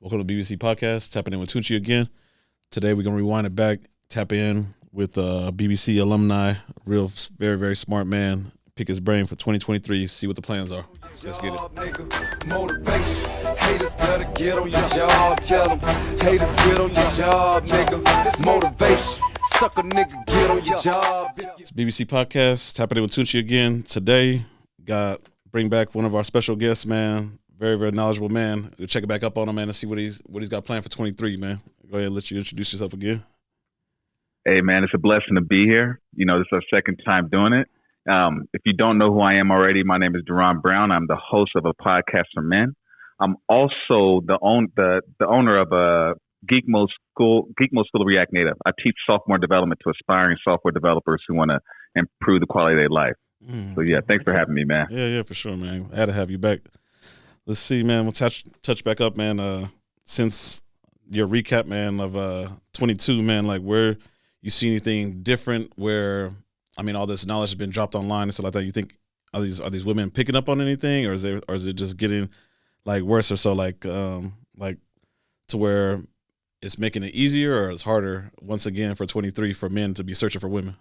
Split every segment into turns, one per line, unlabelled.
Welcome to BBC Podcast, tapping in with Tunchi again. Today we're going to rewind it back, tap in with BBC alumni, real, very, very smart man, pick his brain for 2023, see what the plans are. Let's get it.
Motivation. Haters better get on your job. Tell them haters get on your job, nigga. It's motivation. Suck a nigga, get on your job.
It's BBC Podcast, tapping in with Tunchi again. Today, bring back one of our special guests, man. Very, very knowledgeable man. We'll check it back up on him, man, and see what he's got planned for 23, man. Go ahead and let you introduce yourself again.
Hey, man, it's a blessing to be here. You know, this is our second time doing it. If you don't know who I am already, my name is Deron Brown. I'm the host of a podcast for men. I'm also the owner of a Geek Mode School of React Native. I teach software development to aspiring software developers who want to improve the quality of their life. So, yeah, thanks for having me, man.
Yeah, for sure, man. I had to have you back. Let's see, man. We'll touch back up, man. Since your recap, man, of 22, man, like where you see anything different where, I mean, all this knowledge has been dropped online and stuff like that. You think are these women picking up on anything, or is it just getting like worse or so, like to where it's making it easier or it's harder once again for 23 for men to be searching for women?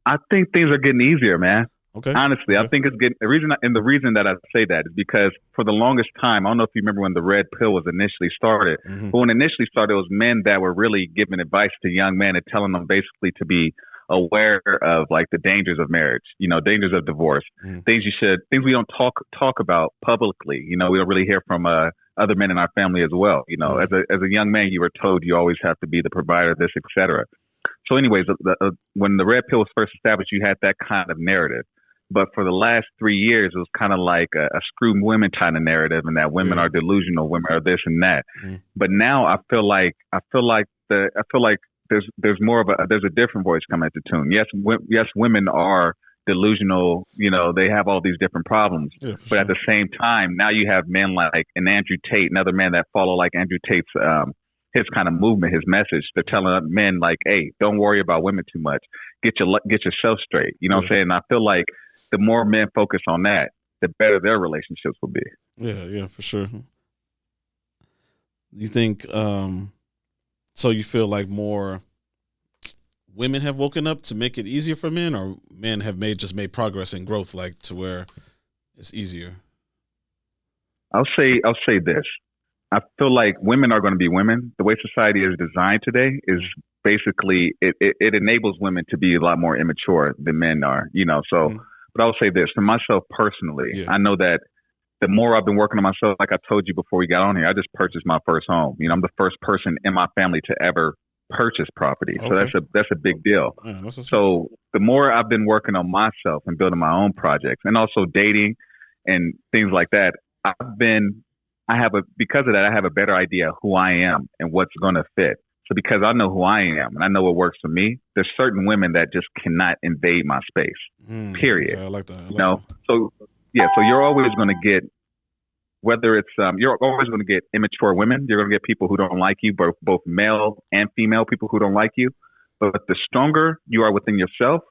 I think things are getting easier, man.
Okay.
Honestly, I think it's getting the reason that I say that is because for the longest time, I don't know if you remember when the red pill was initially started, but when it initially started, it was men that were really giving advice to young men and telling them basically to be aware of like the dangers of marriage, you know, dangers of divorce, things we don't talk about publicly. You know, we don't really hear from other men in our family as well. You know, as a young man, you were told you always have to be the provider, this, etc. So, anyways, when the red pill was first established, you had that kind of narrative. But for the last 3 years, it was kind of like a screw women kind of narrative, and that women are delusional, women are this and that. But now I feel like there's more of there's a different voice coming at the tune. Yes, women are delusional. You know, they have all these different problems. Yeah, but at the same time, now you have men like an Andrew Tate, another man that follow like Andrew Tate's his kind of movement, his message. They're telling men like, hey, don't worry about women too much. Get yourself straight. You know what I'm saying? I feel like the more men focus on that, the better their relationships will be.
Yeah, for sure. You think, so you feel like more women have woken up to make it easier for men, or men have made progress and growth, like to where it's easier?
I'll say this. I feel like women are going to be women. The way society is designed today is basically, it enables women to be a lot more immature than men are, you know, so... But I'll say this, for myself personally, I know that the more I've been working on myself, like I told you before we got on here, I just purchased my first home. You know, I'm the first person in my family to ever purchase property. Okay. So that's a big deal. Yeah, so the more I've been working on myself and building my own projects and also dating and things like that, because of that, I have a better idea who I am and what's going to fit. So because I know who I am and I know what works for me, there's certain women that just cannot invade my space, period.
Okay, I like that.
So you're always going to get, whether it's, you're always going to get immature women. You're going to get people who don't like you, both male and female people who don't like you. But the stronger you are within yourself,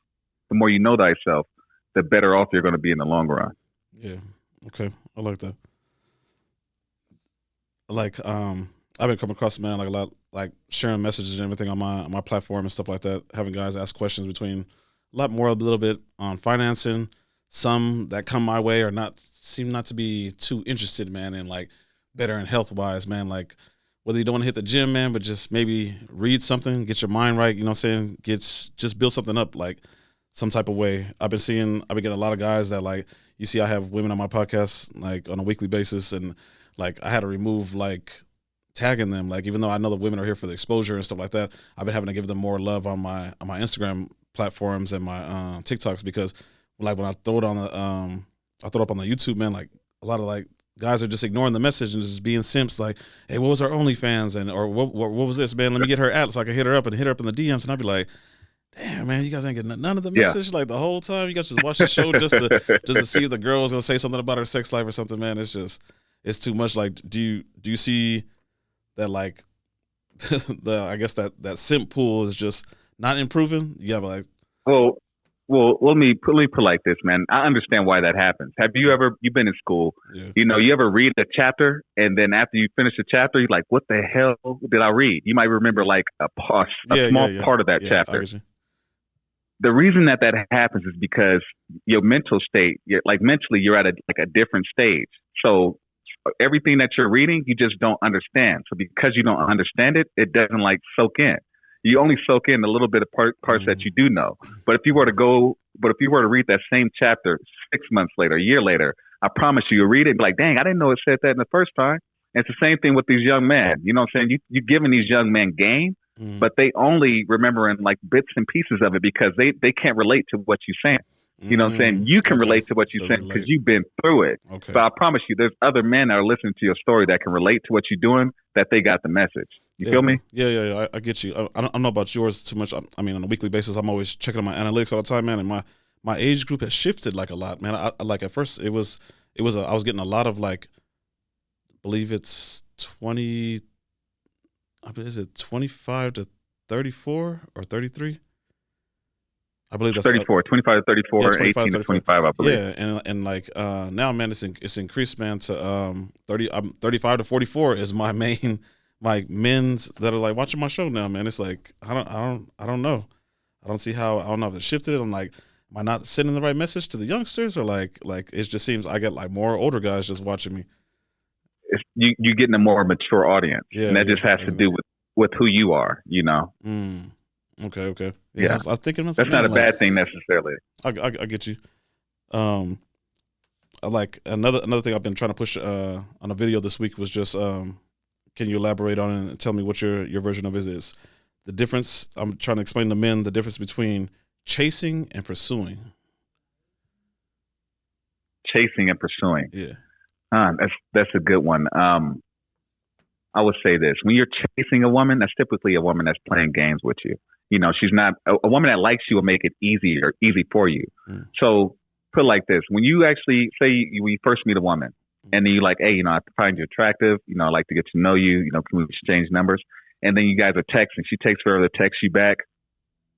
the more you know thyself, the better off you're going to be in the long run.
Yeah. Okay. I like that. Like, I've been coming across, man, like a lot, like sharing messages and everything on my platform and stuff like that, having guys ask questions between a little bit on financing. Some that come my way seem not to be too interested, man, in like better and health wise, man. Like whether you don't want to hit the gym, man, but just maybe read something, get your mind right, you know what I'm saying? Just build something up, like some type of way. I've been getting a lot of guys that, like, you see I have women on my podcast like on a weekly basis, and like I had to remove like tagging them, like even though I know the women are here for the exposure and stuff like that, I've been having to give them more love on my Instagram platforms and my TikToks, because like when I throw it on the I throw it up on the YouTube, man, like a lot of like guys are just ignoring the message and just being simps, like, hey, what was our OnlyFans, and or what was this, man? Let me get her at so I can hit her up in the DMs, and I'd be like, damn, man, you guys ain't getting none of the message like the whole time. You guys just watch the show just to see if the girl was gonna say something about her sex life or something, man. It's too much. Like, do you see that, like, I guess that simp pool is just not improving? You have like,
well, Well, let me put like this, man. I understand why that happens. You've been in school,
Yeah.
you ever read a chapter and then after you finish the chapter, you're like, what the hell did I read? You might remember like a small part of that chapter. The reason that happens is because your mental state, mentally, you're at a different stage. So everything that you're reading, you just don't understand. So because you don't understand it, it doesn't like soak in. You only soak in a little bit of parts that you do know. But if you were to read that same chapter 6 months later, a year later, I promise you'll read it and be like, dang, I didn't know it said that in the first time. And it's the same thing with these young men. You know what I'm saying? You're giving these young men game, but they only remembering like bits and pieces of it because they can't relate to what you're saying. You know what I'm saying? You can relate to what you're saying because you've been through it.
Okay.
But I promise you, there's other men that are listening to your story that can relate to what you're doing, that they got the message. You feel me?
Yeah. I get you. I don't know about yours too much. I mean, on a weekly basis, I'm always checking on my analytics all the time, man. And my age group has shifted like a lot, man. I like at first I was getting a lot of like, I believe it's 20. Is it 25 to 34 or 33? I believe that's
34, 25 to 34, yeah, 18 to 25, I believe.
Yeah, and like now, man, it's increased, man, to 35 to 44 is my main men's that are like watching my show now, man. It's like I don't know. I don't see how. I don't know if it shifted. I'm like, am I not sending the right message to the youngsters, or like it just seems I get like more older guys just watching me.
You getting a more mature audience, and that just has to do with who you are, you know.
Okay.
Yeah,
I was thinking
that's not a bad thing necessarily.
I get you. Like another thing I've been trying to push on a video this week was just can you elaborate on it and tell me what your version of it is? The difference. I'm trying to explain to men the difference between chasing and pursuing.
Chasing and pursuing.
Yeah.
That's a good one. I would say this: when you're chasing a woman, that's typically a woman that's playing games with you. You know, she's not a woman that likes you will make it easy for you. So put it like this: when you actually say when you first meet a woman, and then you're like, hey, you know, I find you attractive. You know, I like to get to know you. You know, can we exchange numbers? And then you guys are texting. She takes forever to text you back,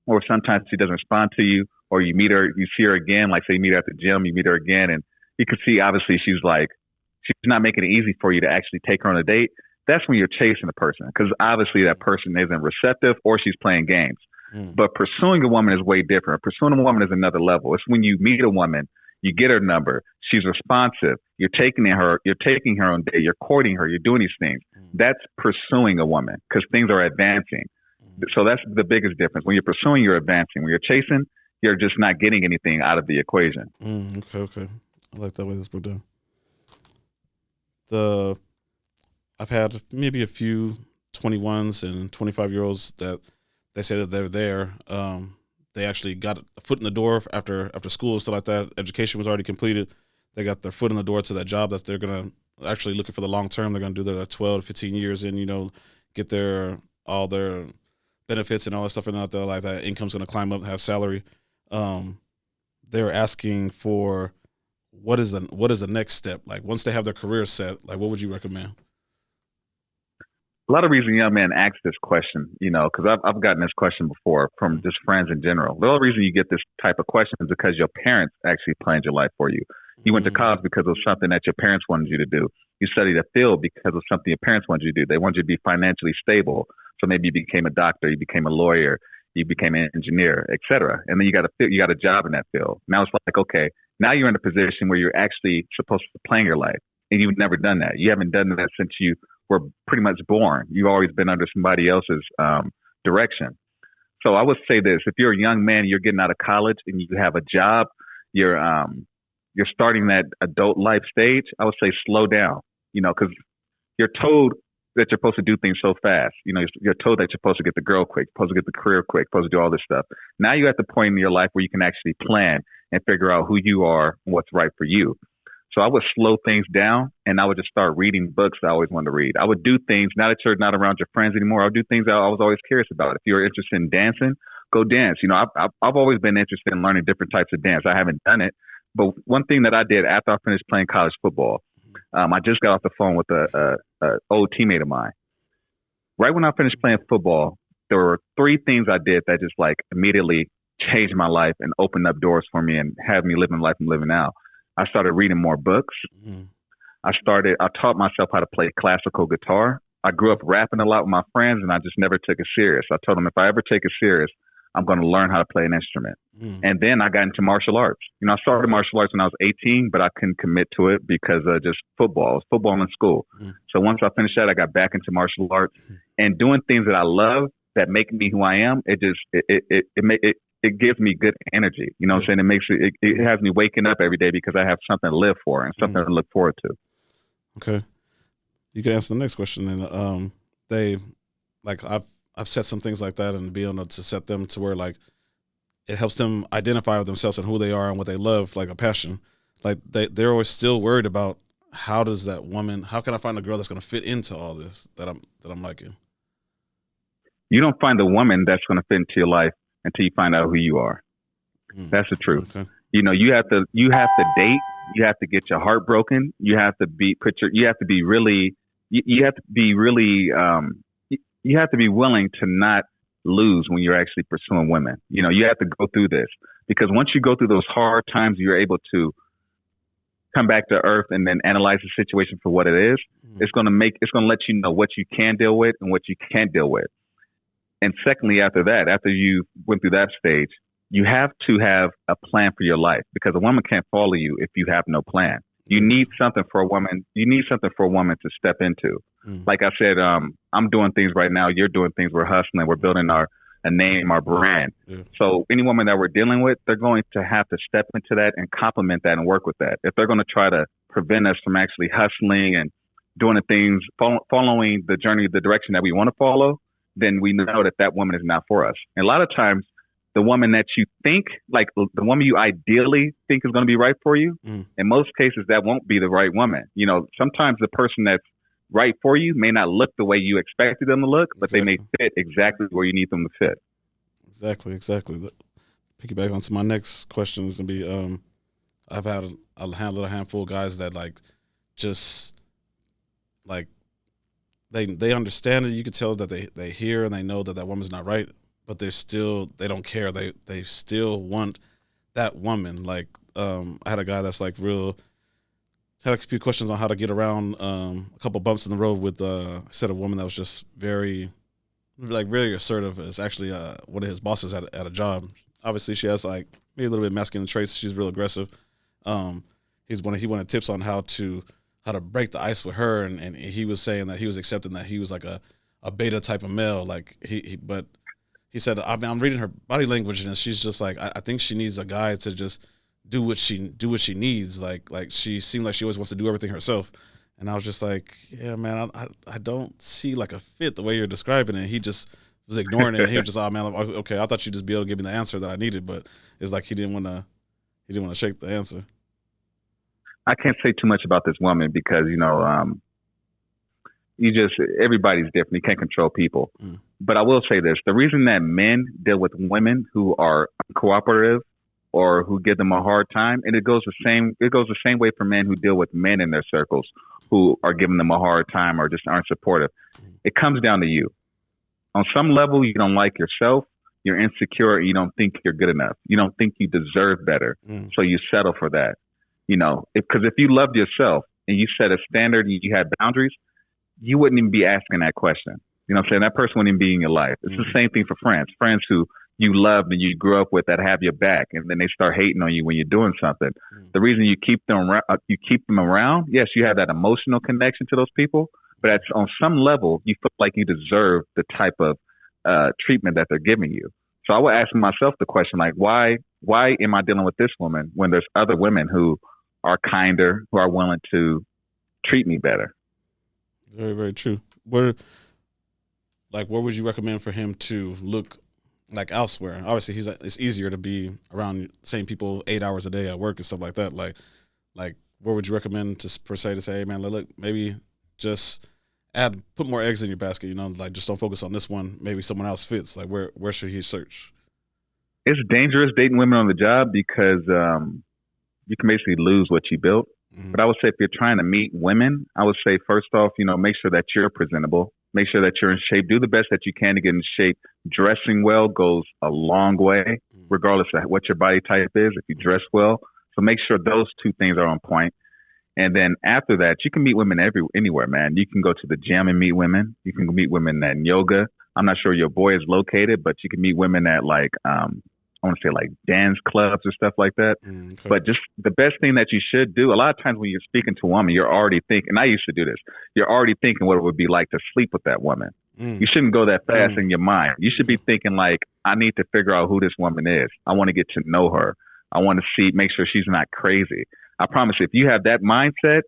or sometimes she doesn't respond to you, or you meet her, you see her again. Like say you meet her at the gym, you meet her again, and you can see obviously she's not making it easy for you to actually take her on a date. That's when you're chasing a person, because obviously that person isn't receptive or she's playing games. But pursuing a woman is way different. Pursuing a woman is another level. It's when you meet a woman, you get her number, she's responsive, you're taking her on date, you're courting her, you're doing these things. That's pursuing a woman because things are advancing. So that's the biggest difference. When you're pursuing, you're advancing. When you're chasing, you're just not getting anything out of the equation.
Okay. I like that way this broke down. I've had maybe a few 21s and 25-year-olds that they say that they're there. They actually got a foot in the door after school and stuff like that. Education was already completed. They got their foot in the door to that job that they're going to actually looking for the long term. They're going to do their 12 to 15 years and, you know, get all their benefits and all that stuff and out there like that. Income's going to climb up, have salary. They're asking for what is the next step? Like once they have their career set, like what would you recommend?
A lot of reason young men ask this question, you know, because I've gotten this question before from just friends in general. The only reason you get this type of question is because your parents actually planned your life for you. You went to college because of something that your parents wanted you to do. You studied a field because of something your parents wanted you to do. They wanted you to be financially stable. So maybe you became a doctor, you became a lawyer, you became an engineer, et cetera. And then you got a job in that field. Now it's like, okay, now you're in a position where you're actually supposed to plan your life. And you've never done that. You haven't done that since you were pretty much born. You've always been under somebody else's direction. So I would say this: if you're a young man, you're getting out of college and you have a job, you're starting that adult life stage. I would say slow down. You know, because you're told that you're supposed to do things so fast. You know, you're told that you're supposed to get the girl quick, supposed to get the career quick, supposed to do all this stuff. Now you're at the point in your life where you can actually plan and figure out who you are and what's right for you. So I would slow things down and I would just start reading books I always wanted to read. I would do things, now that you're not around your friends anymore, I would do things that I was always curious about. If you're interested in dancing, go dance. You know, I've always been interested in learning different types of dance. I haven't done it. But one thing that I did after I finished playing college football, I just got off the phone with a old teammate of mine. Right when I finished playing football, there were 3 things I did that just like immediately changed my life and opened up doors for me and had me living the life I'm living now. I started reading more books.
Mm-hmm.
I taught myself how to play classical guitar. I grew up rapping a lot with my friends, and I just never took it serious. I told them if I ever take it serious, I'm going to learn how to play an instrument.
Mm.
And then I got into martial arts. I started martial arts when I was 18, but I couldn't commit to it because of just football. It was football in school.
Mm.
So once I finished that, I got back into martial arts and doing things that I love that make me who I am. It gives me good energy. You know what I'm saying? It has me waking up every day because I have something to live for and something to look forward to.
Okay. You can answer the next question. And I've set some things like that and be able to set them to where like it helps them identify with themselves and who they are and what they love, like a passion. Like they're always still worried about how can I find a girl that's going to fit into all this that I'm liking?
You don't find a woman that's going to fit into your life until you find out who you are. That's the truth.
Okay.
You have to date. You have to get your heart broken. You have to be willing to not lose when you're actually pursuing women. You have to go through this because once you go through those hard times, you're able to come back to earth and then analyze the situation for what it is. It's going to let you know what you can deal with and what you can't deal with. And secondly, after you went through that stage, you have to have a plan for your life because a woman can't follow you if you have no plan. You need something for a woman. You need something for a woman to step into. Like I said, I'm doing things right now. You're doing things. We're hustling. We're building a name, our brand. Yeah. So any woman that we're dealing with, they're going to have to step into that and complement that and work with that. If they're going to try to prevent us from actually hustling and doing the things, following the journey, the direction that we want to follow, then we know that woman is not for us. And a lot of times, the woman that you think, like the woman you ideally think is going to be right for you, in most cases, that won't be the right woman. Sometimes the person that's right for you may not look the way you expected them to look, but they may fit exactly where you need them to fit.
Exactly. Piggyback onto my next question is going to be, I've had a handful of guys that they understand it. You can tell that they hear and they know that woman's not right, but they don't care. They still want that woman. Like, I had a guy that's had a few questions on how to get around a couple bumps in the road with said a woman that was just very assertive. It's actually one of his bosses at a job. Obviously, she has maybe a little bit masculine traits. She's real aggressive. He wanted tips on how to break the ice with her, and he was saying that he was accepting that he was like a beta type of male. Like but he said, I'm reading her body language, and she's just like, I think she needs a guy to just do what she needs. Like she seemed like she always wants to do everything herself. And I was just like, yeah, man, I don't see like a fit the way you're describing it. He just was ignoring it. And he was just, oh man, okay, I thought you'd just be able to give me the answer that I needed, but it's like he didn't want to shake the answer.
I can't say too much about this woman because everybody's different. You can't control people. But I will say this: the reason that men deal with women who are cooperative or who give them a hard time, and it goes the same way for men who deal with men in their circles who are giving them a hard time or just aren't supportive. It comes down to you. On some level, you don't like yourself. You're insecure. And you don't think you're good enough. You don't think you deserve better. So you settle for that. Because if you loved yourself and you set a standard and you had boundaries, you wouldn't even be asking that question. You know what I'm saying? That person wouldn't even be in your life. It's the same thing for friends who you loved and you grew up with that have your back, and then they start hating on you when you're doing something. The reason you keep them around, yes, you have that emotional connection to those people, but on some level, you feel like you deserve the type of treatment that they're giving you. So I would ask myself the question, like, why am I dealing with this woman when there's other women who are kinder, who are willing to treat me better?
Very, very true. Where would you recommend for him to look like elsewhere? Obviously, it's easier to be around the same people 8 hours a day at work and stuff like that. Like where would you recommend to say, hey man, look, maybe just put more eggs in your basket, just don't focus on this one. Maybe someone else fits. Like where should he search?
It's dangerous dating women on the job because you can basically lose what you built. But I would say if you're trying to meet women, I would say first off, make sure that you're presentable. Make sure that you're in shape. Do the best that you can to get in shape. Dressing well goes a long way. regardless of what your body type is, if you dress well. So make sure those two things are on point. And then after that, you can meet women anywhere, man. You can go to the gym and meet women. You can meet women at yoga. I'm not sure your boy is located, but you can meet women at like, I want to say like dance clubs or stuff like that. Okay. But just the best thing that you should do, a lot of times when you're speaking to a woman, you're already thinking, and I used to do this, you're already thinking what it would be like to sleep with that woman. You shouldn't go that fast in your mind. You should be thinking like, I need to figure out who this woman is. I want to get to know her. I want to make sure she's not crazy. I promise you, if you have that mindset,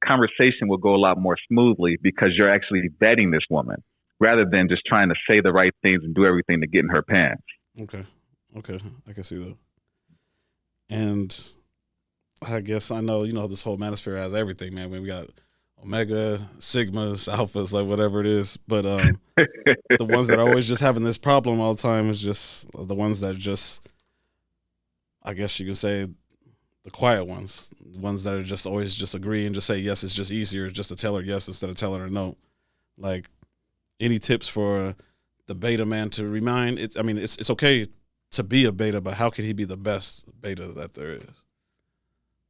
conversation will go a lot more smoothly because you're actually vetting this woman rather than just trying to say the right things and do everything to get in her pants.
Okay. I can see that. And I guess I know, this whole manosphere has everything, man. We got Omega, Sigmas, Alphas, like whatever it is. But the ones that are always just having this problem all the time is just the ones that just, I guess you could say, the quiet ones, the ones that are just always just agree and just say yes. It's just easier just to tell her yes instead of telling her no. Like, any tips for the beta man to remind? It's okay to be a beta, but how can he be the best beta that there is?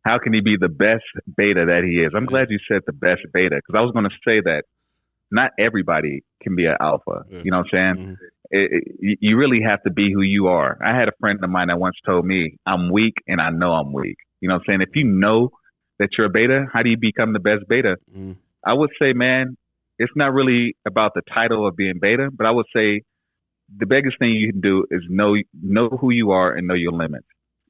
How can he be the best beta that he is? I'm glad you said the best beta, because I was going to say that not everybody can be an alpha. Yeah. You know what I'm saying? You really have to be who you are. I had a friend of mine that once told me, I'm weak and I know I'm weak. You know what I'm saying? If you know that you're a beta, how do you become the best beta? I would say, man, it's not really about the title of being beta, but I would say the biggest thing you can do is know who you are and know your limits.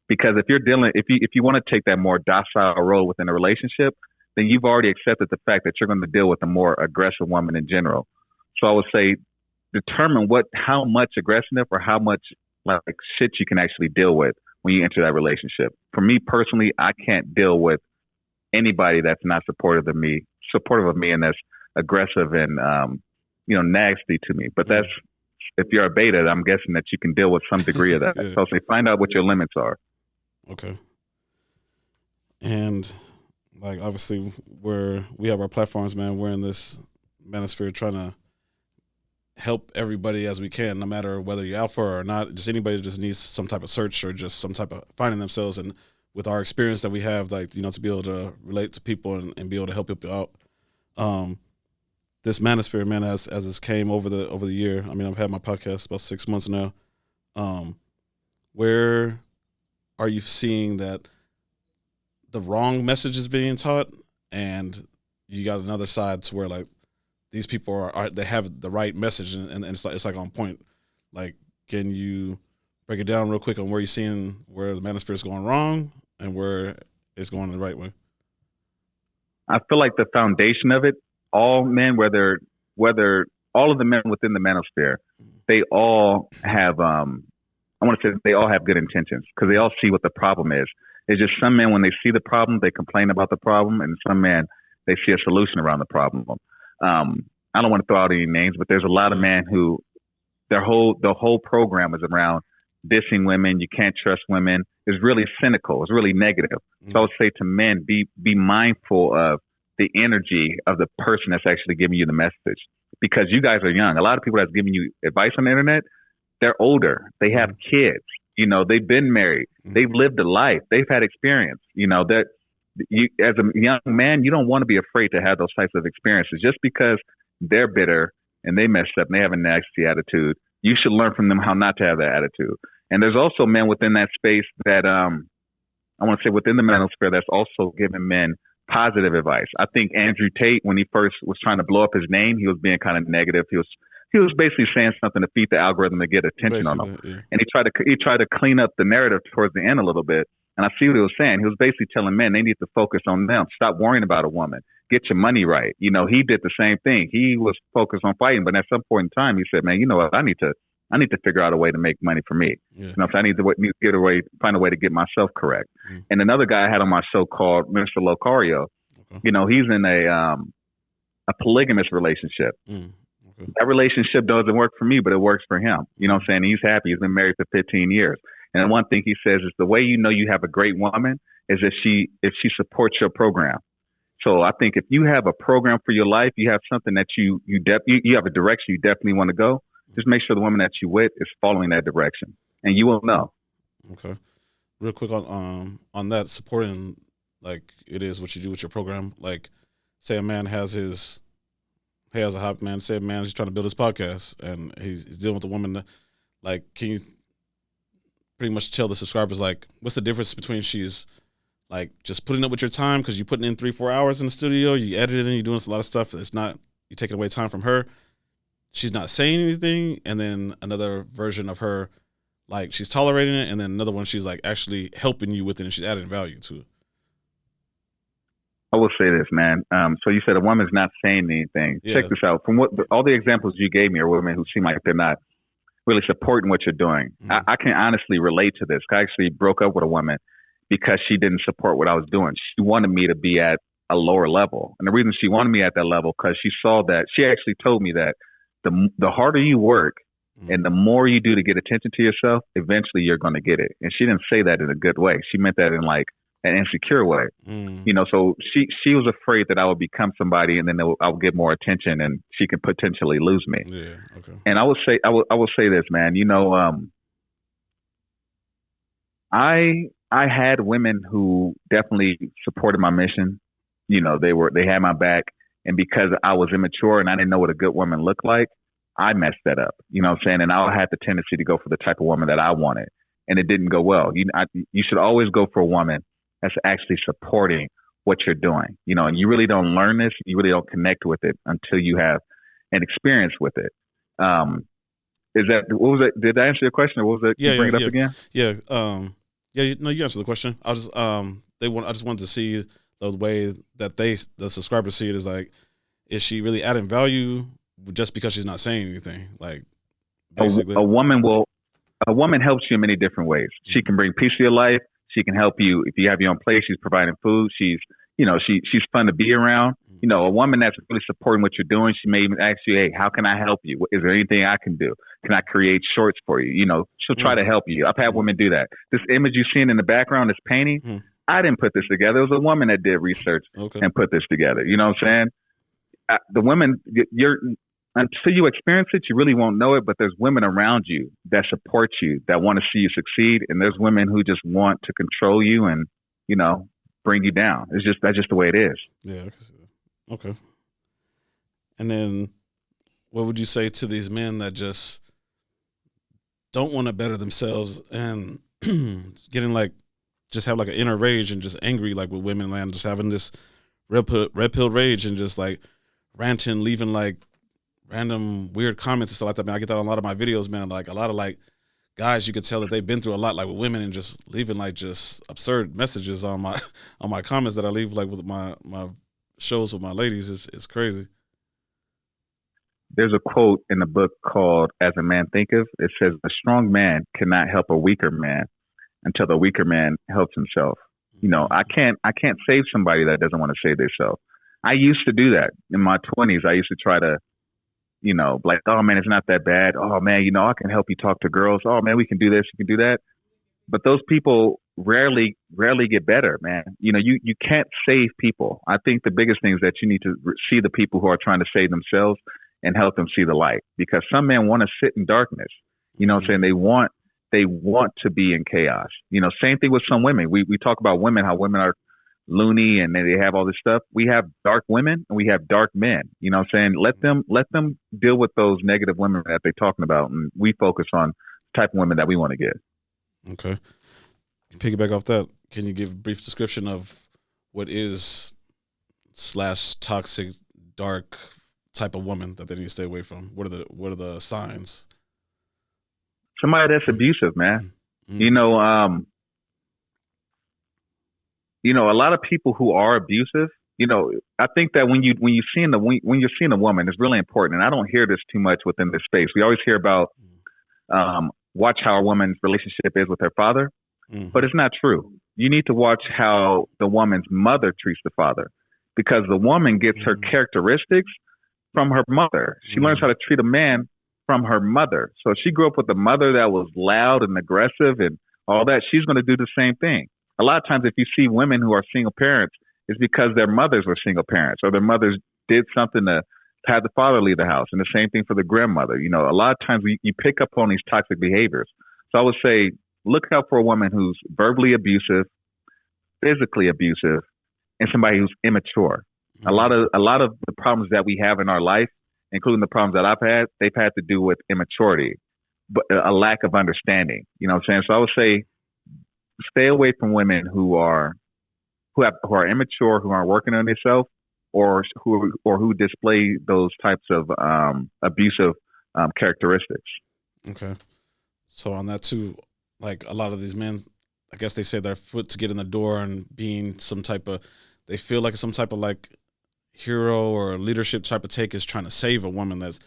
Because if you want to take that more docile role within a relationship, then you've already accepted the fact that you're going to deal with a more aggressive woman in general. So I would say determine how much aggressiveness or how much like shit you can actually deal with when you enter that relationship. For me personally, I can't deal with anybody that's not supportive of me and that's aggressive and nasty to me. But that's, if you're a beta, I'm guessing that you can deal with some degree of that. Yeah. So find out what your limits are.
Okay. And like obviously we have our platforms, man. We're in this manosphere trying to help everybody as we can, no matter whether you're alpha or not. Just anybody just needs some type of search or just some type of finding themselves. And with our experience that we have, like, to be able to relate to people and be able to help people out. This manosphere, man, as this came over the year. I mean, I've had my podcast about 6 months now. Where are you seeing that the wrong message is being taught, and you got another side to where like these people they have the right message and it's like on point? Like, can you break it down real quick on where you're seeing where the manosphere is going wrong and where it's going the right way?
I feel like the foundation of it, all men, whether all of the men within the manosphere, they all have, I want to say they all have good intentions because they all see what the problem is. It's just some men, when they see the problem, they complain about the problem, and some men, they see a solution around the problem. I don't want to throw out any names, but there's a lot of men who the whole program is around dissing women. You can't trust women. It's really cynical. It's really negative. So I would say to men, be mindful of the energy of the person that's actually giving you the message, because you guys are young. A lot of people that's giving you advice on the internet, they're older. They have kids. They've been married. They've lived a life. They've had experience. That you, as a young man, you don't want to be afraid to have those types of experiences. Just because they're bitter and they messed up and they have a nasty attitude, you should learn from them how not to have that attitude. And there's also men within that space that I want to say within the manosphere that's also giving men positive advice. I think Andrew Tate, when he first was trying to blow up his name, he was being kind of negative. He was basically saying something to feed the algorithm to get attention on him. Yeah. And he tried to clean up the narrative towards the end a little bit. And I see what he was saying. He was basically telling men they need to focus on them. Stop worrying about a woman. Get your money right. He did the same thing. He was focused on fighting, but at some point in time, he said, "Man, you know what? I need to figure out a way to make money for me. Yeah. So I need to find a way to get myself correct." And another guy I had on my show called Mr. Locario. Okay. He's in a polygamous relationship. Okay. That relationship doesn't work for me, but it works for him. You know what I'm saying? He's happy. He's been married for 15 years. And one thing he says is the way you know you have a great woman is if she supports your program. So I think if you have a program for your life, you have something that you have a direction you definitely want to go. Just make sure the woman that you with is following that direction, and you will know.
Okay. Real quick on that, supporting like it is what you do with your program. Like, say a man has a hot man. Say a man is trying to build his podcast and he's dealing with a woman. That, like, can you pretty much tell the subscribers like what's the difference between she's like just putting up with your time because you're putting in 3-4 hours in the studio, you edit it and you're doing a lot of stuff. It's not you taking away time from her. She's not saying anything, and then another version of her, like she's tolerating it, and then another one she's like actually helping you with it and she's adding value to it.
I will say this, man. So you said a woman's not saying anything.
Yeah.
Check this out. From all the examples you gave me are women who seem like they're not really supporting what you're doing.
Mm-hmm.
I can honestly relate to this. I actually broke up with a woman because she didn't support what I was doing. She wanted me to be at a lower level. And the reason she wanted me at that level, because she saw that, she actually told me that the harder you work and the more you do to get attention to yourself, eventually you're going to get it. And she didn't say that in a good way. She meant that in like an insecure way. You know, so she was afraid that I would become somebody and then I would get more attention and she could potentially lose me.
Yeah. Okay.
And I will say this, man, you know, I had women who definitely supported my mission. You know, they had my back, and because I was immature and I didn't know what a good woman looked like, I messed that up. You know what I'm saying? And I had the tendency to go for the type of woman that I wanted, and it didn't go well. You should always go for a woman that's actually supporting what you're doing. You know, and you really don't learn this, you really don't connect with it until you have an experience with it. Is that what was it? Did I answer your question, or what was it?
Yeah,
bring it up again?
Yeah. You answered the question. I just wanted to see the way that the subscribers see it is like, is she really adding value just because she's not saying anything? Like, basically,
a woman helps you in many different ways. She can bring peace to your life. She can help you if you have your own place. She's providing food. She's fun to be around. You know, a woman that's really supporting what you're doing. She may even ask you, "Hey, how can I help you? Is there anything I can do? Can I create shorts for you?" You know, she'll try to help you. I've had women do that. This image you're seeing in the background, this painting, I didn't put this together. It was a woman that did research and put this together. You know what I'm saying? The women, until you experience it, you really won't know it. But there's women around you that support you, that want to see you succeed, and there's women who just want to control you and, you know, bring you down. That's just the way it is.
Yeah, I can see that. Okay. And then what would you say to these men that just don't want to better themselves and getting like, just have like an inner rage and just angry like with women, man, just having this red pill rage and just like ranting, leaving like random weird comments and stuff like that, man. I get that on a lot of my videos, man. Like a lot of like guys, you could tell that they've been through a lot, like with women, and just leaving like just absurd messages on my comments that I leave like with my shows with my ladies. It's crazy.
There's a quote in the book called "As a Man Thinketh." It says, "A strong man cannot help a weaker man until the weaker man helps himself." You know, I can't save somebody that doesn't want to save themselves. I used to do that in my 20s. I used to try to, you know, like, "Oh man, it's not that bad. Oh man, you know, I can help you talk to girls. Oh man, we can do this, you can do that." But those people rarely get better, man. You know, you can't save people. I think the biggest thing is that you need to see the people who are trying to save themselves and help them see the light. Because some men want to sit in darkness. You know what I'm saying? They want to be in chaos. You know, same thing with some women. We talk about women, how women are loony and they have all this stuff. We have dark women and we have dark men. You know what I'm saying? Let them deal with those negative women that they're talking about, and we focus on the type of women that we want to get.
Okay. Piggyback off that, can you give a brief description of what is / toxic, dark type of woman that they need to stay away from? What are the signs?
Somebody that's abusive, man. You know, a lot of people who are abusive, you know, I think that when you're seeing a woman, it's really important. And I don't hear this too much within this space. We always hear about watch how a woman's relationship is with her father, but it's not true. You need to watch how the woman's mother treats the father, because the woman gets her characteristics from her mother. She learns how to treat a man from her mother. So if she grew up with a mother that was loud and aggressive and all that, she's going to do the same thing. A lot of times if you see women who are single parents, it's because their mothers were single parents, or their mothers did something to have the father leave the house. And the same thing for the grandmother. You know, a lot of times you pick up on these toxic behaviors. So I would say look out for a woman who's verbally abusive, physically abusive, and somebody who's immature. A lot of the problems that we have in our life, including the problems that I've had, they've had to do with immaturity, but a lack of understanding. You know what I'm saying? So I would say stay away from women who are immature, who aren't working on themselves, or who display those types of abusive characteristics.
Okay. So on that too, like a lot of these men, I guess they say their foot to get in the door and being some type of, they feel like some type of like hero or leadership type of take is trying to save a woman that's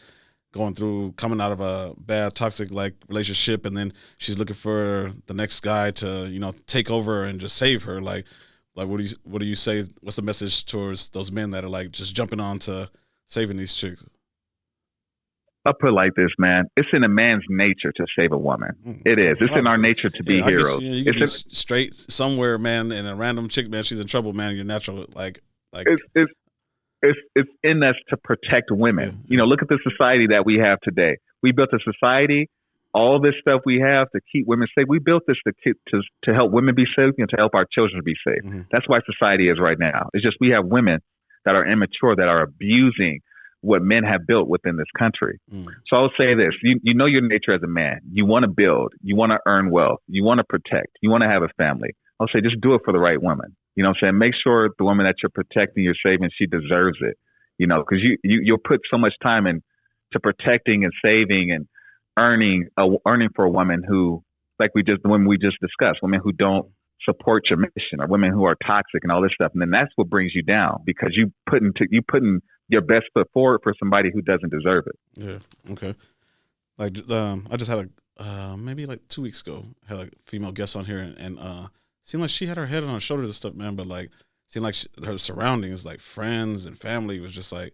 coming out of a bad toxic like relationship, and then she's looking for the next guy to, you know, take over and just save her. Like what do you say? What's the message towards those men that are like just jumping on to saving these chicks?
I'll put it like this, man. It's in a man's nature to save a woman. It is. It's in our nature to be heroes.
You can be straight somewhere, man, and a random chick, man, she's in trouble, man. You're natural, like.
It's in us to protect women. Yeah. You know, look at the society that we have today. We built a society, all this stuff we have to keep women safe. We built this to help women be safe and to help our children be safe. Mm-hmm. That's why society is right now. It's just we have women that are immature, that are abusing what men have built within this country. Mm. So I'll say this, you know your nature as a man. You want to build, you want to earn wealth, you want to protect, you want to have a family. I'll say just do it for the right woman. You know what I'm saying? Make sure the woman that you're protecting, you're saving, she deserves it. You know, because you'll put so much time into protecting and saving and earning for a woman who, like the women we just discussed, women who don't support your mission, or women who are toxic and all this stuff. And then that's what brings you down, because you putting your best foot forward for somebody who doesn't deserve it.
Yeah. Okay. Like I just had maybe like 2 weeks ago, had a female guest on here, and seemed like she had her head on her shoulders and stuff, man. But like, seemed like her surroundings, like friends and family, was just like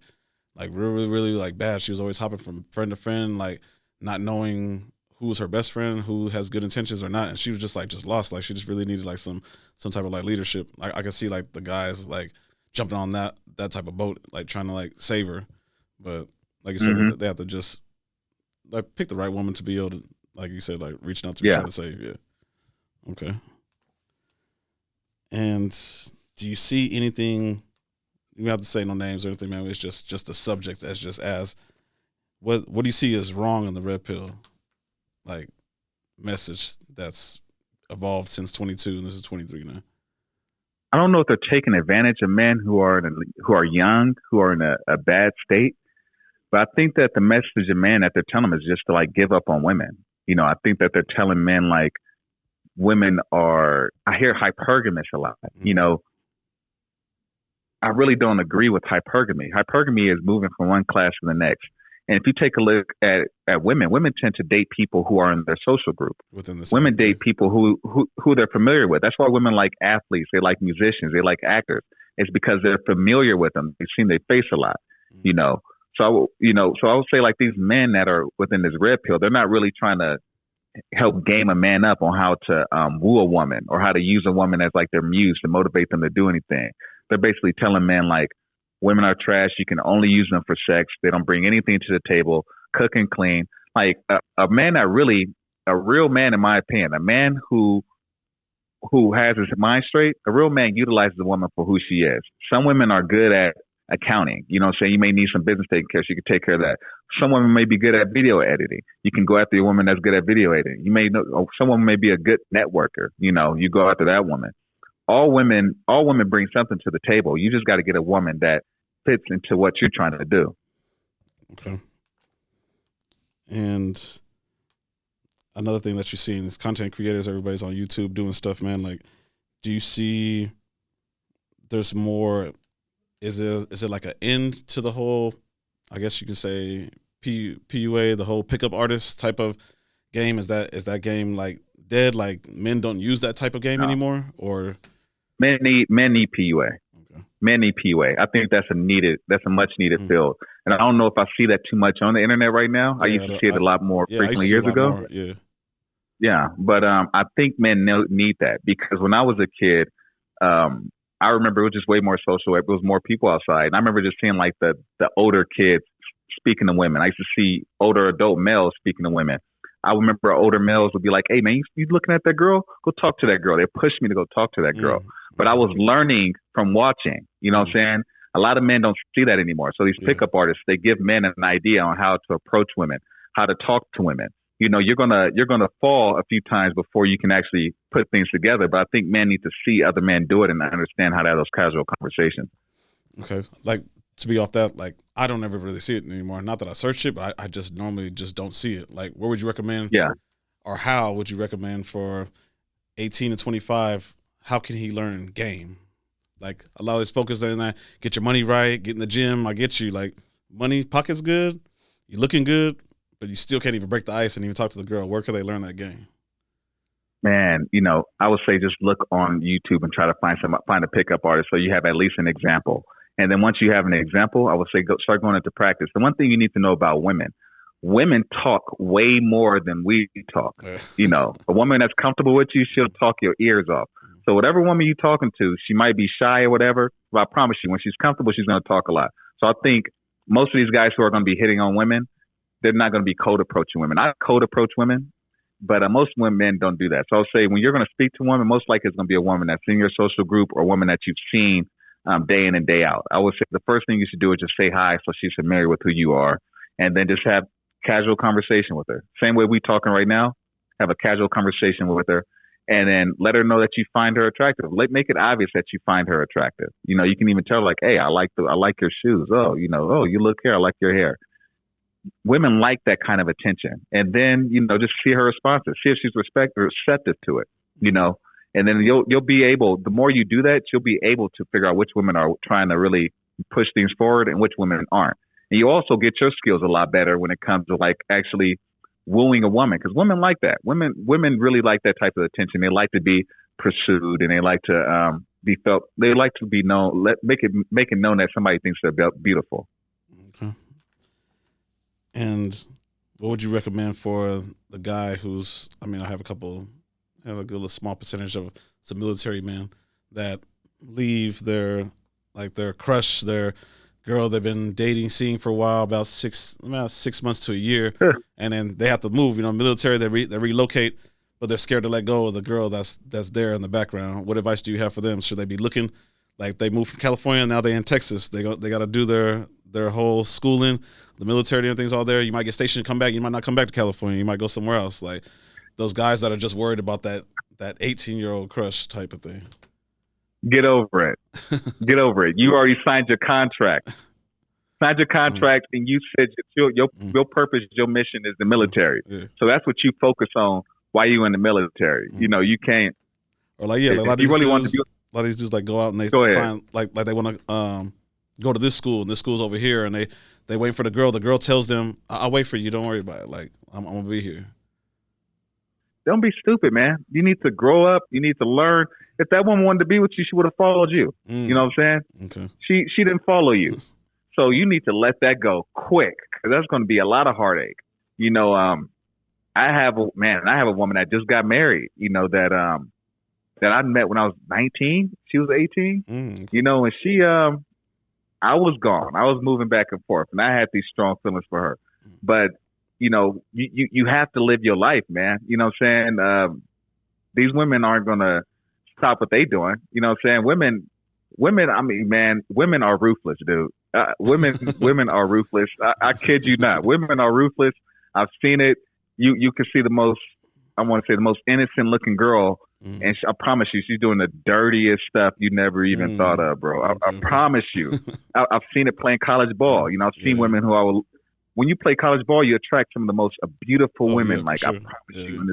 really, really like bad. She was always hopping from friend to friend, like not knowing who's her best friend, who has good intentions or not. And she was just lost. Like she just really needed like some type of like leadership. Like I could see like the guys like jumping on that type of boat, like trying to like save her. But like you said, mm-hmm. they have to just like pick the right woman to be able to, like you said, like reaching out to trying to save. Yeah. Okay. And do you see anything? You don't have to say no names or anything, man. It's just the subject as what do you see as wrong in the red pill, like message that's evolved since 22 and this is 23 now?
I don't know if they're taking advantage of men who are young, who are in a bad state, but I think that the message of men that they're telling them is just to like give up on women. You know, I think that they're telling men like women are. I hear hypergamous a lot. Mm-hmm. You know, I really don't agree with hypergamy. Hypergamy is moving from one class to the next. And if you take a look at women tend to date people who are in their social group. Women date people who they're familiar with. That's why women like athletes, they like musicians, they like actors. It's because they're familiar with them. They've seen their face a lot, you know. So I would say like these men that are within this red pill, they're not really trying to help game a man up on how to woo a woman or how to use a woman as like their muse to motivate them to do anything. They're basically telling men like, women are trash. You can only use them for sex. They don't bring anything to the table. Cook and clean. Like a man that really, a real man, in my opinion, a man who has his mind straight, a real man utilizes a woman for who she is. Some women are good at accounting. You know what I'm saying? You may need some business taken care of. She can take care of that. Some women may be good at video editing. You can go after a woman that's good at video editing. You may know some woman may be a good networker. You know, you go after that woman. All women bring something to the table. You just got to get a woman that fits into what you're trying to do.
Okay. And another thing that you're seeing is content creators, everybody's on YouTube doing stuff, man. Like, do you see there's more, is it like an end to the whole, I guess you could say PUA, the whole pickup artist type of game? Is that game like dead? Like men don't use that type of game anymore, or
men need PUA. Men need PUA. I think that's a much needed field. And I don't know if I see that too much on the internet right now. I used to see it a lot more frequently years ago. Yeah. But I think men need that, because when I was a kid, I remember it was just way more social. It was more people outside. And I remember just seeing like the older kids speaking to women. I used to see older adult males speaking to women. I remember older males would be like, "Hey man, you looking at that girl? Go talk to that girl." They push me to go talk to that girl. But I was learning from watching. You know what I'm saying? A lot of men don't see that anymore. So these pickup artists, they give men an idea on how to approach women, how to talk to women. You know, you're gonna fall a few times before you can actually put things together. But I think men need to see other men do it and understand how to have those casual conversations.
Okay, like to be off that, like I don't ever really see it anymore. Not that I search it, but I just normally just don't see it. Like, where would you recommend?
Yeah.
Or how would you recommend for 18 to 25? How can he learn game? Like a lot of his focus in that, get your money right, get in the gym. I get you. Like money, pocket's good, you're looking good, but you still can't even break the ice and even talk to the girl. Where can they learn that game?
Man, you know, I would say just look on YouTube and try to find a pickup artist so you have at least an example. And then once you have an example, I would say start going into practice. The one thing you need to know about women talk way more than we talk. You know, a woman that's comfortable with you, she'll talk your ears off. So whatever woman you're talking to, she might be shy or whatever, but I promise you, when she's comfortable, she's going to talk a lot. So I think most of these guys who are going to be hitting on women, they're not going to be cold approaching women. I cold approach women, but most women don't do that. So I'll say when you're going to speak to a woman, most likely it's going to be a woman that's in your social group or a woman that you've seen day in and day out. I would say the first thing you should do is just say hi so she's familiar with who you are, and then just have casual conversation with her. Same way we talking right now, have a casual conversation with her. And then let her know that you find her attractive. Make it obvious that you find her attractive. You know, you can even tell her like, "Hey, I like your shoes. Oh, you know, oh, you look here. I like your hair." Women like that kind of attention. And then, you know, just see her responses. See if she's receptive to it. You know, and then you'll be able. The more you do that, you'll be able to figure out which women are trying to really push things forward and which women aren't. And you also get your skills a lot better when it comes to like actually wooing a woman, because women like that. Women really like that type of attention. They like to be pursued, and they like to be felt. They like to be known. Make it known that somebody thinks they're beautiful.
Okay. And what would you recommend for the guy who's? I mean, I have a good little small percentage of some military men that leave their crush, their girl they've been dating, seeing for a while, about 6 months to a year, and then they have to move. You know, military, they relocate, but they're scared to let go of the girl that's there in the background. What advice do you have for them? Should they be looking like they moved from California, now they're in Texas? They got to do their whole schooling, the military, and everything's all there. You might get stationed, come back. You might not come back to California. You might go somewhere else. Like those guys that are just worried about that 18-year-old crush type of thing.
Get over it. Get over it. You already signed your contract. And you said your purpose, your mission is the military. Yeah. So that's what you focus on while you're in the military. You know, you can't.
Or like, yeah, like a lot of these dudes like go out and they sign like they want to go to this school, and this school's over here, and they wait for the girl. The girl tells them, "I'll wait for you. Don't worry about it. Like I'm gonna be here."
Don't be stupid, man. You need to grow up. You need to learn. If that woman wanted to be with you, she would have followed you. You know what I'm saying? Okay. She didn't follow you. So you need to let that go quick, because that's going to be a lot of heartache. You know, I have a woman that just got married, you know, that I met when I was 19. She was 18. You know, and she, I was gone. I was moving back and forth, and I had these strong feelings for her. But, you know, you have to live your life, man. You know what I'm saying? These women aren't going to stop what they doing. You know what I'm saying? Women, I mean, man, women are ruthless, dude. Women are ruthless. I kid you not. Women are ruthless. I've seen it. You can see the most innocent looking girl, and I promise you, she's doing the dirtiest stuff you never even thought of, bro. I promise you. I've seen it playing college ball. You know, I've seen women who when you play college ball, you attract some of the most beautiful women. Yeah, like sure. I promise you,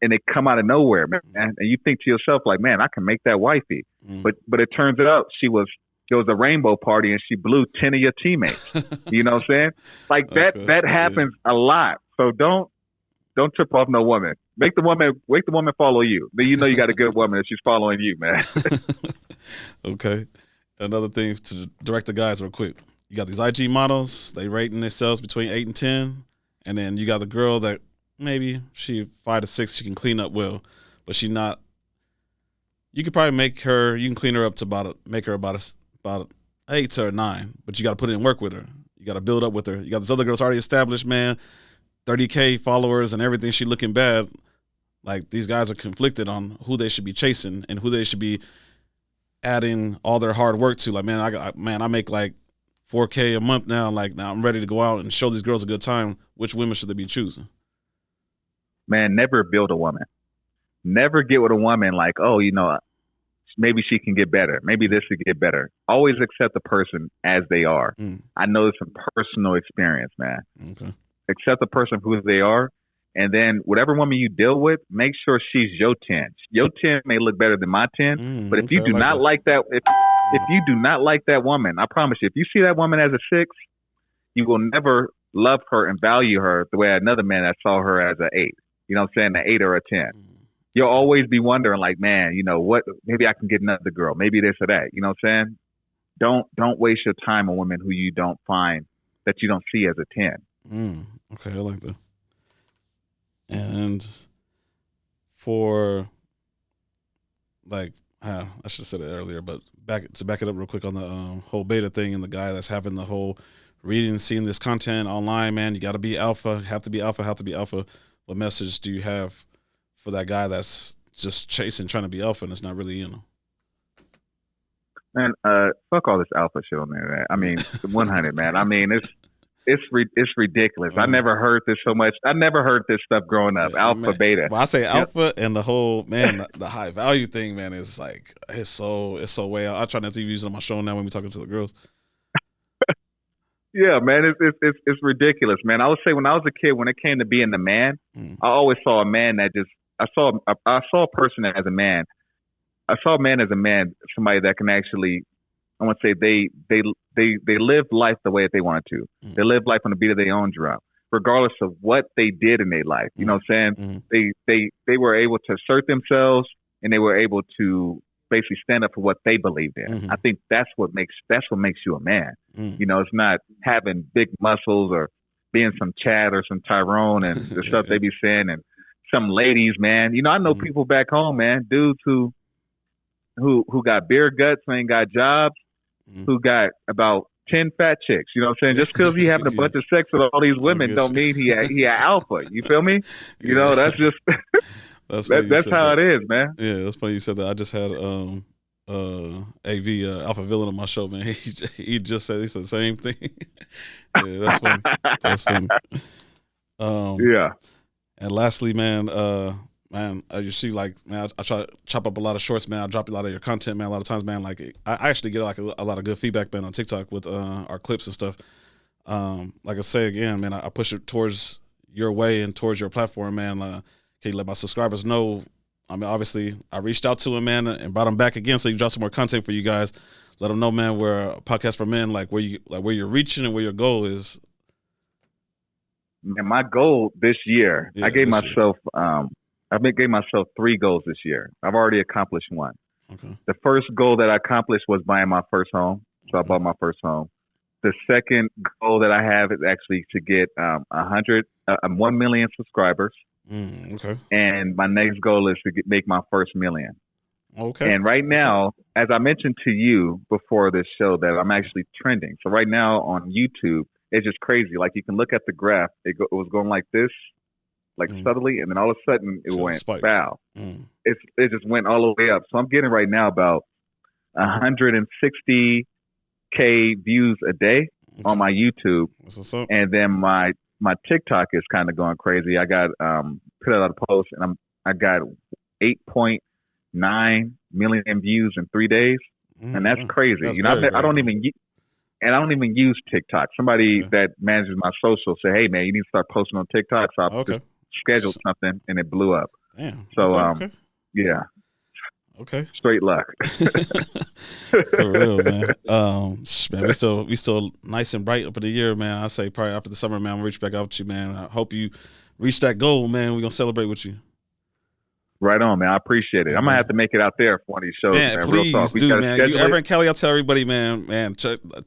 and they come out of nowhere, man. And you think to yourself, like, man, I can make that wifey. But it turns out there was a rainbow party and she blew 10 of your teammates. You know what I'm saying? Like that happens a lot. So don't trip off no woman. Make the woman follow you. Then you know you got a good woman if she's following you, man.
Okay. Another thing to direct the guys real quick. You got these IG models, they rating themselves between 8 and 10. And then you got the girl that maybe she 5 to 6, she can clean up well, but she not. You could probably you can clean her up to make her about 8 or 9, but you got to put in work with her. You got to build up with her. You got this other girl that's already established, man. 30K followers and everything, she looking bad. Like, these guys are conflicted on who they should be chasing and who they should be adding all their hard work to. Like, I make like $4K a month now. Like, now I'm ready to go out and show these girls a good time. Which women should they be choosing?
Man, never build a woman. Never get with a woman like, oh, maybe she can get better. Maybe this could get better. Always accept the person as they are. I know it's from personal experience, man.
Okay.
Accept the person for who they are. And then whatever woman you deal with, make sure she's your 10. Your 10 may look better than my 10, but if you do not like that, if you do not like that woman, I promise you, if you see that woman as a 6, you will never love her and value her the way another man that saw her as an 8. You know what I'm saying? An 8 or a 10. You'll always be wondering, like, man, what? Maybe I can get another girl. Maybe this or that. You know what I'm saying? Don't waste your time on women who you don't find, that you don't see as a 10.
Okay, I like that. And for, like, I should have said it earlier, but back it up real quick on the whole beta thing and the guy that's having the whole reading, seeing this content online, man, you got to be alpha, have to be alpha. What message do you have for that guy that's just chasing, trying to be alpha, and it's not really,
Man, fuck all this alpha shit on there. I mean, 100, man. I mean, it's ridiculous. I never heard this so much. I never heard this stuff growing up. Alpha,
man.
beta.
Well, I say alpha and the whole, man, the high value thing, man, is like, it's so way out. I try not to use it on my show now when we're talking to the girls.
Yeah, man, it's ridiculous, man. I would say when I was a kid, when it came to being the man, I always saw a man that I saw a person as a man. I saw a man as a man, somebody that can actually, I want to say they live life the way that they wanted to. They live life on the beat of their own drum, regardless of what they did in their life. You know what I'm saying? They were able to assert themselves, and they were able to basically stand up for what they believed in. I think that's what makes you a man. It's not having big muscles or being some Chad or some Tyrone and the stuff they be saying, and some ladies, man. I know people back home, man, dudes who got beer guts and ain't got jobs, who got about 10 fat chicks. You know what I'm saying? Just because he having a bunch of sex with all these women don't mean he a alpha. You feel me? That's just that's how it is, man.
Yeah, that's funny you said that. I just had AV Alpha Villain on my show, man. He said the same thing. Yeah, that's funny. That's funny.
Yeah.
And lastly, man, you see, like, man, I try to chop up a lot of shorts, man. I drop a lot of your content, man. A lot of times, man, like, I actually get like a lot of good feedback, man, on TikTok with our clips and stuff. Like I say again, man, I push it towards your way and towards your platform, man. Can you let my subscribers know? I mean, obviously, I reached out to him, man, and brought him back again so you can drop some more content for you guys. Let them know, man, where a podcast for men, where you're reaching and where your goal is.
And my goal this year, I gave myself 3 goals this year. I've already accomplished one.
Okay.
The first goal that I accomplished was buying my first home. So I bought my first home. The second goal that I have is actually to get 1 million subscribers.
Okay.
And my next goal is to make my first million.
Okay.
And right now, as I mentioned to you before this show, that I'm actually trending. So right now on YouTube, it's just crazy. Like, you can look at the graph. It was going like this, like subtly, and then all of a sudden it went foul. It just went all the way up. So I'm getting right now about 160K views a day on my YouTube.
What's up?
And then my TikTok is kind of going crazy. I got put out a post, and I got 8.9 million views in 3 days, and that's crazy.
That's
I don't even use TikTok. Somebody that manages my social said, "Hey, man, you need to start posting on TikTok." So I just scheduled something, and it blew up.
Damn.
So yeah.
Okay.
Straight luck.
For real, man. Man, we still nice and bright up in the year, man. I say probably after the summer, man, I'll reach back out to you, man. I hope you reach that goal, man. We're gonna celebrate with you.
Right on, man. I appreciate it. I'm gonna have to make it out there for one of these shows, man.
Please
real talk.
do, man. You ever in Cali, I'll tell everybody, man. Man,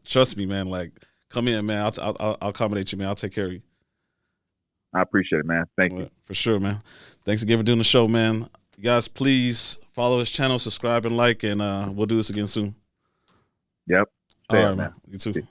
trust me, man. Like, come in, man. I'll accommodate you, man. I'll take care of you.
I appreciate it, man. Thank you.
For sure, man. Thanks again for doing the show, man. You guys, please follow his channel, subscribe, and like, and we'll do this again soon.
Yep.
All right, man. You too.